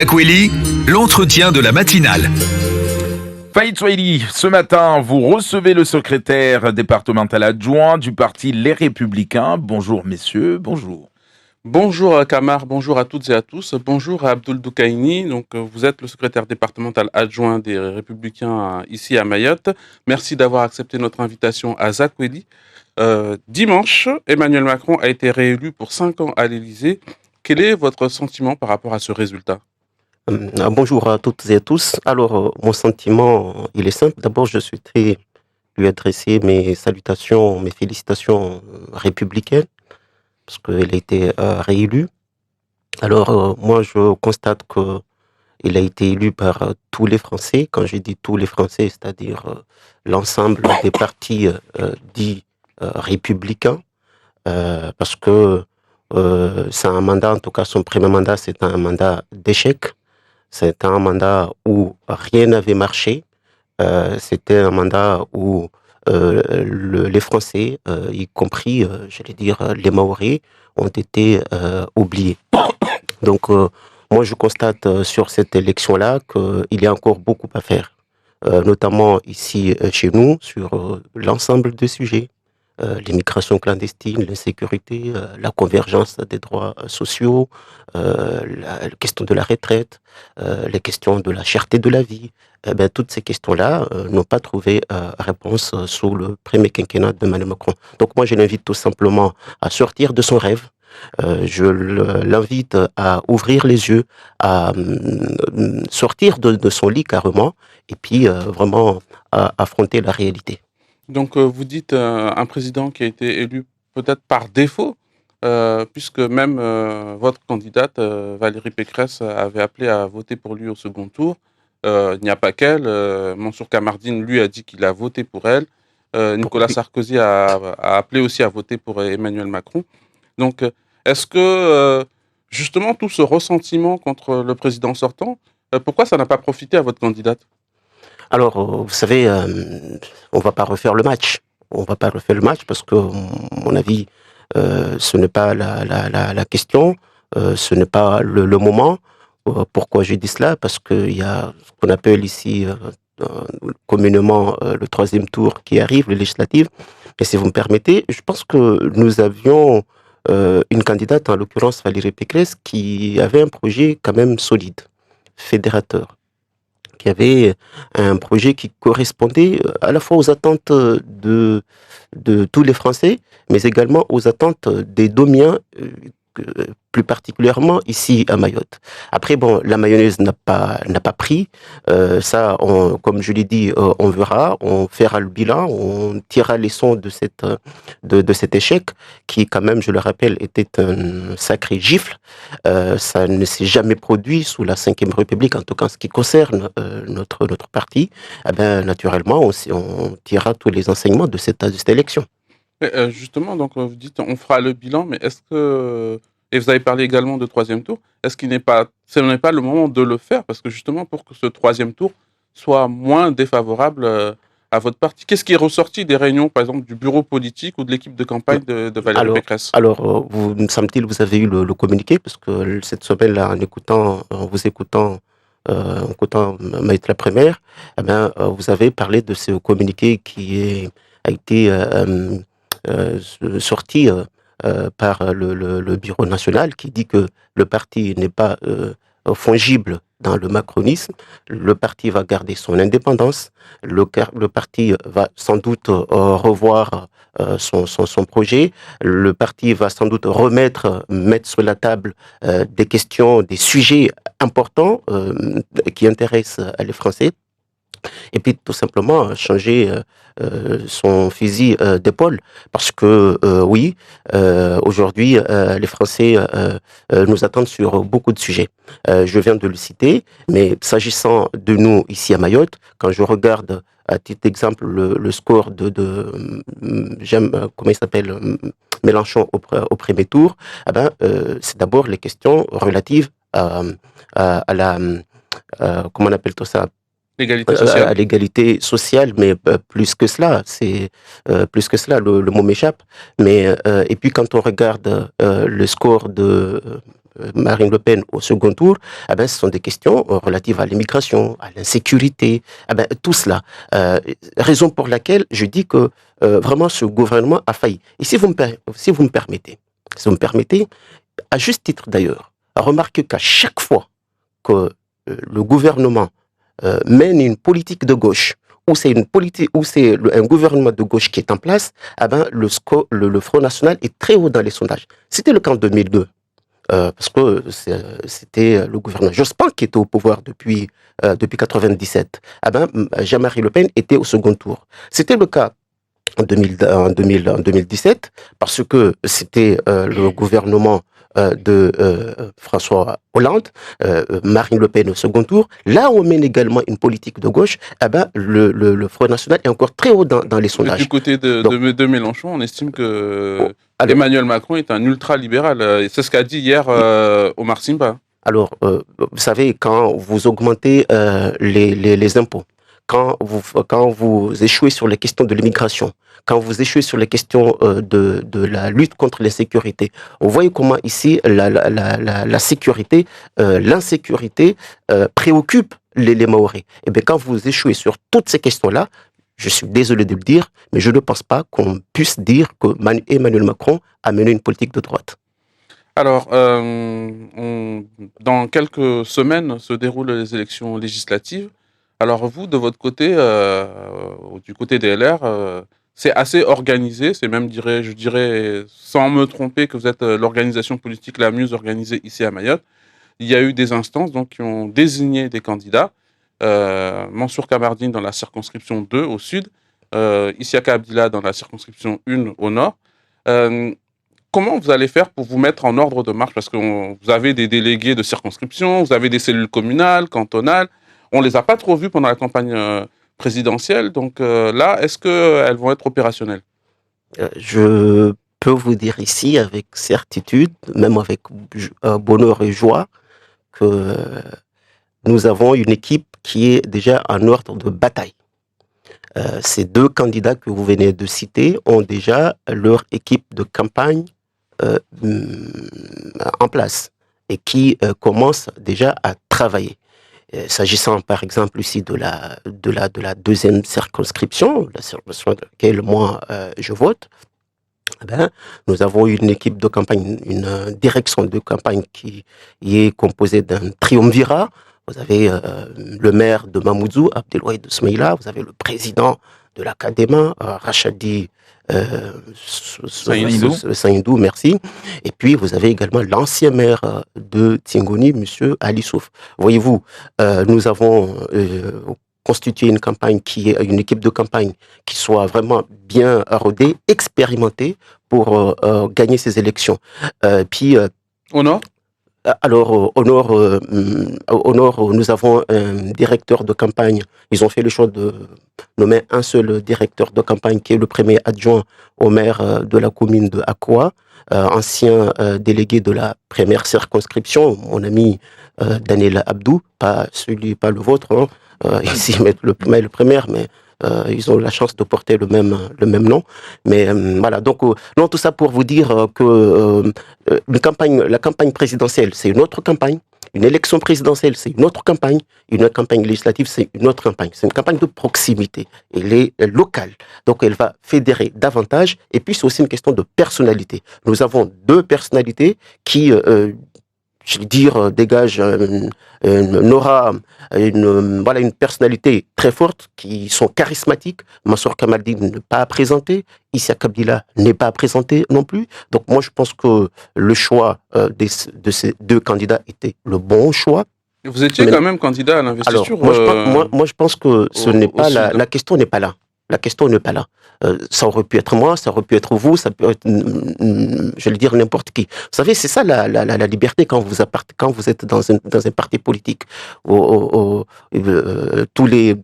Aquili, l'entretien de la matinale. Faïd Souaili, ce matin, vous recevez le secrétaire départemental adjoint du parti Les Républicains. Bonjour messieurs, bonjour. Bonjour Kamar, bonjour à toutes et à tous. Bonjour à Abdoul Doukaini. Vous êtes le secrétaire départemental adjoint des Républicains ici à Mayotte. Merci d'avoir accepté notre invitation à Zakweli. Dimanche, Emmanuel Macron a été réélu pour 5 ans à l'Élysée. Quel est votre sentiment par rapport à ce résultat ? Bonjour à toutes et à tous. Alors, mon sentiment, il est simple. D'abord, je souhaiterais lui adresser mes salutations, mes félicitations républicaines, parce qu'il a été réélu. Alors, moi, je constate qu'il a été élu par tous les Français. Quand je dis tous les Français, c'est-à-dire l'ensemble des partis dits républicains, parce que c'est un mandat, en tout cas son premier mandat, c'est un mandat d'échec. C'était un mandat où rien n'avait marché. C'était un mandat où les Français, y compris, j'allais dire, les Maoris, ont été oubliés. Donc, moi, je constate sur cette élection-là qu'il y a encore beaucoup à faire, notamment ici chez nous, sur l'ensemble des sujets. L'immigration clandestine, l'insécurité, la convergence des droits sociaux, la question de la retraite, les questions de la cherté de la vie. Toutes ces questions-là n'ont pas trouvé réponse sous le premier quinquennat d'Emmanuel Macron. Donc moi, je l'invite tout simplement à sortir de son rêve. Je l'invite à ouvrir les yeux, à sortir de son lit carrément, et puis vraiment à affronter la réalité. Donc vous dites un président qui a été élu peut-être par défaut, puisque même votre candidate Valérie Pécresse avait appelé à voter pour lui au second tour. Il n'y a pas qu'elle, Mansour Kamardine lui a dit qu'il a voté pour elle. Nicolas Sarkozy a appelé aussi à voter pour Emmanuel Macron. Donc est-ce que justement tout ce ressentiment contre le président sortant, pourquoi ça n'a pas profité à votre candidate ? Alors, vous savez, on va pas refaire le match. On va pas refaire le match parce que, à mon avis, ce n'est pas la question, ce n'est pas le moment. Pourquoi je dis cela ? Parce qu'il y a ce qu'on appelle ici communément le troisième tour qui arrive, le législatif. Et si vous me permettez, je pense que nous avions une candidate, en l'occurrence Valérie Pécresse, qui avait un projet quand même solide, fédérateur, qui avait un projet qui correspondait à la fois aux attentes de tous les Français, mais également aux attentes des Domiens, plus particulièrement ici à Mayotte. Après, bon, la mayonnaise n'a pas pris. Ça, comme je l'ai dit, on verra, on fera le bilan, on tirera les leçons de cet échec qui, quand même, je le rappelle, était un sacré gifle. Ça ne s'est jamais produit sous la Ve République, en tout cas en ce qui concerne notre parti. Eh bien, naturellement, on tirera tous les enseignements de cette élection. Justement, donc vous dites on fera le bilan, mais est-ce que, et vous avez parlé également de troisième tour, est-ce qu'il n'est pas, ce n'est pas le moment de le faire, parce que justement pour que ce troisième tour soit moins défavorable à votre parti, qu'est-ce qui est ressorti des réunions, par exemple, du bureau politique ou de l'équipe de campagne de Valérie Pécresse ? Alors, me semble-t-il, vous avez eu le communiqué, parce que cette semaine-là, en vous écoutant Maître la Première, eh bien, vous avez parlé de ce communiqué qui a été sorti par le bureau national, qui dit que le parti n'est pas fongible dans le macronisme. Le parti va garder son indépendance. Le parti va sans doute revoir son projet. Le parti va sans doute mettre sur la table des questions, des sujets importants qui intéressent les Français. Et puis tout simplement changer son fusil d'épaule, parce que oui, aujourd'hui les Français nous attendent sur beaucoup de sujets. Je viens de le citer, mais s'agissant de nous ici à Mayotte, quand je regarde à titre d'exemple le score comment il s'appelle, Mélenchon au premier tour, c'est d'abord les questions relatives à la comment on appelle tout ça, l'égalité sociale. À l'égalité sociale, mais plus que cela, le mot m'échappe. Mais et puis quand on regarde le score de Marine Le Pen au second tour, eh ben, ce sont des questions relatives à l'immigration, à l'insécurité, eh ben, tout cela. Raison pour laquelle je dis que vraiment ce gouvernement a failli. Et si vous me permettez, à juste titre d'ailleurs, remarquez qu'à chaque fois que le gouvernement mène une politique de gauche, ou c'est un gouvernement de gauche qui est en place, eh ben, le Front National est très haut dans les sondages. C'était le cas en 2002. Parce que c'était le gouvernement Jospin qui était au pouvoir depuis 97. Eh ben, Jean-Marie Le Pen était au second tour. C'était le cas en 2017 parce que c'était le gouvernement de François Hollande, Marine Le Pen au second tour. Là où on mène également une politique de gauche, eh ben, le Front National est encore très haut dans les sondages. Du côté de Mélenchon, on estime que Emmanuel Macron est un ultra-libéral. C'est ce qu'a dit hier Omar Simba. Alors, vous savez, quand vous augmentez les impôts, quand vous échouez sur les questions de l'immigration, quand vous échouez sur les questions de la lutte contre l'insécurité, vous voyez comment ici la sécurité, l'insécurité préoccupe les Mahorais. Et bien quand vous échouez sur toutes ces questions-là, je suis désolé de le dire, mais je ne pense pas qu'on puisse dire que Emmanuel Macron a mené une politique de droite. Alors, dans quelques semaines se déroulent les élections législatives. Alors vous, de votre côté, du côté des LR, c'est assez organisé, c'est même, je dirais, sans me tromper, que vous êtes l'organisation politique la mieux organisée ici à Mayotte. Il y a eu des instances donc, qui ont désigné des candidats. Mansour Kamardine dans la circonscription 2 au sud, Isiaka Abdillah dans la circonscription 1 au nord. Comment vous allez faire pour vous mettre en ordre de marche? Parce que vous avez des délégués de circonscription, vous avez des cellules communales, cantonales. On ne les a pas trop vues pendant la campagne présidentielle. Donc là, est-ce qu'elles vont être opérationnelles? Je peux vous dire ici avec certitude, même avec bonheur et joie, que nous avons une équipe qui est déjà en ordre de bataille. Ces deux candidats que vous venez de citer ont déjà leur équipe de campagne en place et qui commencent déjà à travailler. S'agissant par exemple ici de la deuxième circonscription, la circonscription dans laquelle moi je vote, ben, nous avons une équipe de campagne, une direction de campagne qui est composée d'un triumvirat. Vous avez le maire de Mamoudzou, Abdelwahid Smaïla, vous avez le président de la CADEMA, Rachadi Saïndou, merci. Et puis vous avez également l'ancien maire de Tingoni, monsieur Ali Souf. Voyez-vous, nous avons constitué une campagne qui est une équipe de campagne qui soit vraiment bien rodée, expérimentée pour gagner ces élections. Au nord? Alors, au nord, nous avons un directeur de campagne. Ils ont fait le choix de nommer un seul directeur de campagne qui est le premier adjoint au maire de la commune de Akwa, ancien délégué de la première circonscription, mon ami Daniel Abdou, pas le vôtre, hein, ici le premier, mais ils ont la chance de porter le même nom. Mais voilà, donc non, tout ça pour vous dire que la campagne présidentielle, c'est une autre campagne. Une élection présidentielle, c'est une autre campagne. Une campagne législative, c'est une autre campagne. C'est une campagne de proximité. Elle est locale. Donc, elle va fédérer davantage. Et puis, c'est aussi une question de personnalité. Nous avons deux personnalités qui, je veux dire, dégagent une aura, une personnalité très forte, qui sont charismatiques. Mansour Kamaldine n'est pas à présenter. Isiaka Abdillah n'est pas à présenter non plus. Donc moi, je pense que le choix de ces deux candidats était le bon choix. Vous étiez quand même candidat à l'investiture. Alors, moi, je pense que ce n'est pas la question n'est pas là. La question n'est pas là. Ça aurait pu être moi, ça aurait pu être vous, ça peut être, je vais dire, n'importe qui. Vous savez, c'est ça la liberté quand vous êtes dans un parti politique. Tous les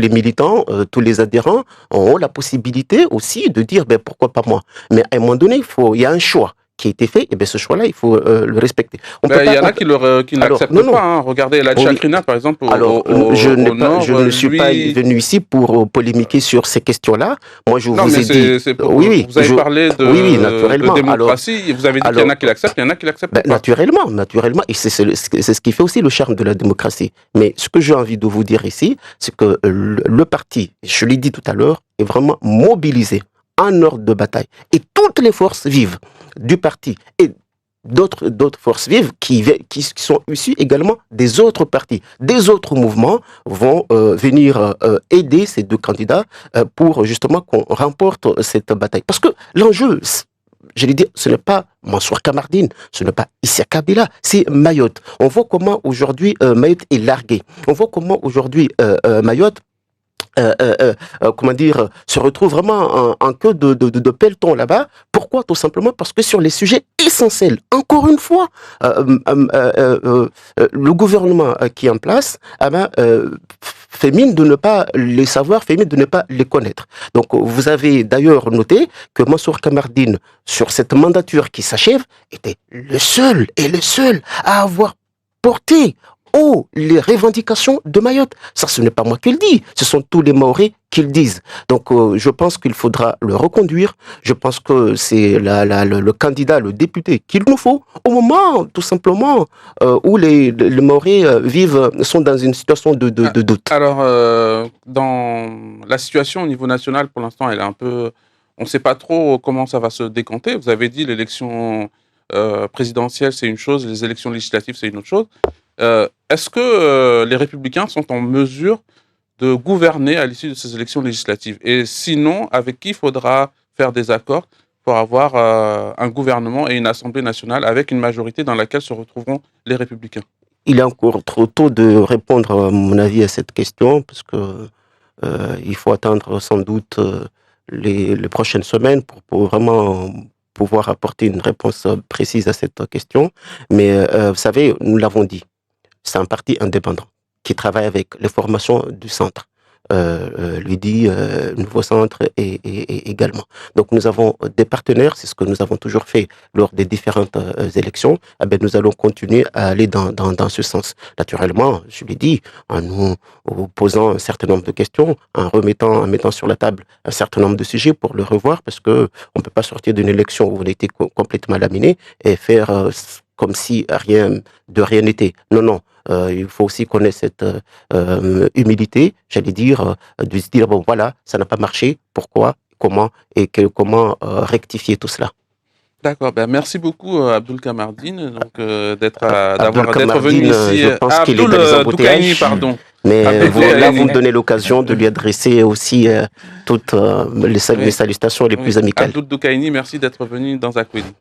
militants, tous les adhérents ont la possibilité aussi de dire, ben pourquoi pas moi. Mais à un moment donné, il y a un choix qui a été fait, et bien ce choix-là, il faut le respecter. Il y en a qui n'acceptent pas. Hein. Regardez, la Chakrina, par exemple, je ne suis pas venu ici pour polémiquer sur ces questions-là. Moi, je vous ai dit... vous avez parlé de démocratie, vous avez dit qu'il y en a qui l'acceptent, il y en a qui l'acceptent pas. Naturellement. Et c'est ce qui fait aussi le charme de la démocratie. Mais ce que j'ai envie de vous dire ici, c'est que le parti, je l'ai dit tout à l'heure, est vraiment mobilisé en ordre de bataille. Et toutes les forces vives du parti et d'autres forces vives qui sont issues également des autres partis, des autres mouvements vont venir aider ces deux candidats pour justement qu'on remporte cette bataille. Parce que l'enjeu, je l'ai dit, ce n'est pas Mansour Kamardine, ce n'est pas Issa Kabila, c'est Mayotte. On voit comment aujourd'hui Mayotte est largué. On voit comment aujourd'hui Mayotte se retrouve vraiment en queue de peloton là-bas. Pourquoi? Tout simplement parce que sur les sujets essentiels, encore une fois, le gouvernement qui est en place fait mine de ne pas les savoir, fait mine de ne pas les connaître. Donc vous avez d'ailleurs noté que Mansour Kamardine, sur cette mandature qui s'achève, était le seul à avoir porté les revendications de Mayotte. Ça, ce n'est pas moi qui le dis, ce sont tous les Mahorais qui le disent. Donc, je pense qu'il faudra le reconduire. Je pense que c'est le candidat, le député qu'il nous faut au moment, tout simplement, où les Mahorais sont dans une situation de doute. Alors, dans la situation au niveau national, pour l'instant, elle est un peu... On ne sait pas trop comment ça va se décanter. Vous avez dit l'élection présidentielle, c'est une chose, les élections législatives, c'est une autre chose. Est-ce que les Républicains sont en mesure de gouverner à l'issue de ces élections législatives? Et sinon, avec qui il faudra faire des accords pour avoir un gouvernement et une Assemblée nationale avec une majorité dans laquelle se retrouveront les Républicains? Il est encore trop tôt de répondre, à mon avis, à cette question, parce que il faut attendre sans doute les prochaines semaines pour vraiment pouvoir apporter une réponse précise à cette question. Mais vous savez, nous l'avons dit, c'est un parti indépendant qui travaille avec les formations du centre, Nouveau Centre et également. Donc nous avons des partenaires, c'est ce que nous avons toujours fait lors des différentes élections. Nous allons continuer à aller dans ce sens. Naturellement, je l'ai dit, en nous posant un certain nombre de questions, en mettant sur la table un certain nombre de sujets pour le revoir, parce que on ne peut pas sortir d'une élection où on a été complètement laminé et faire comme si rien n'était. Non. Il faut aussi connaître cette humilité, j'allais dire, de se dire, bon voilà, ça n'a pas marché, pourquoi, comment, et comment rectifier tout cela. D'accord, merci beaucoup Abdoul Kamardine d'être venu ici. Je pense qu'il est dans les embouteillages, pardon. Mais là, vous me donnez l'occasion de lui adresser aussi toutes les salutations les plus amicales. Abdoul Doukaini, merci d'être venu dans Akweli.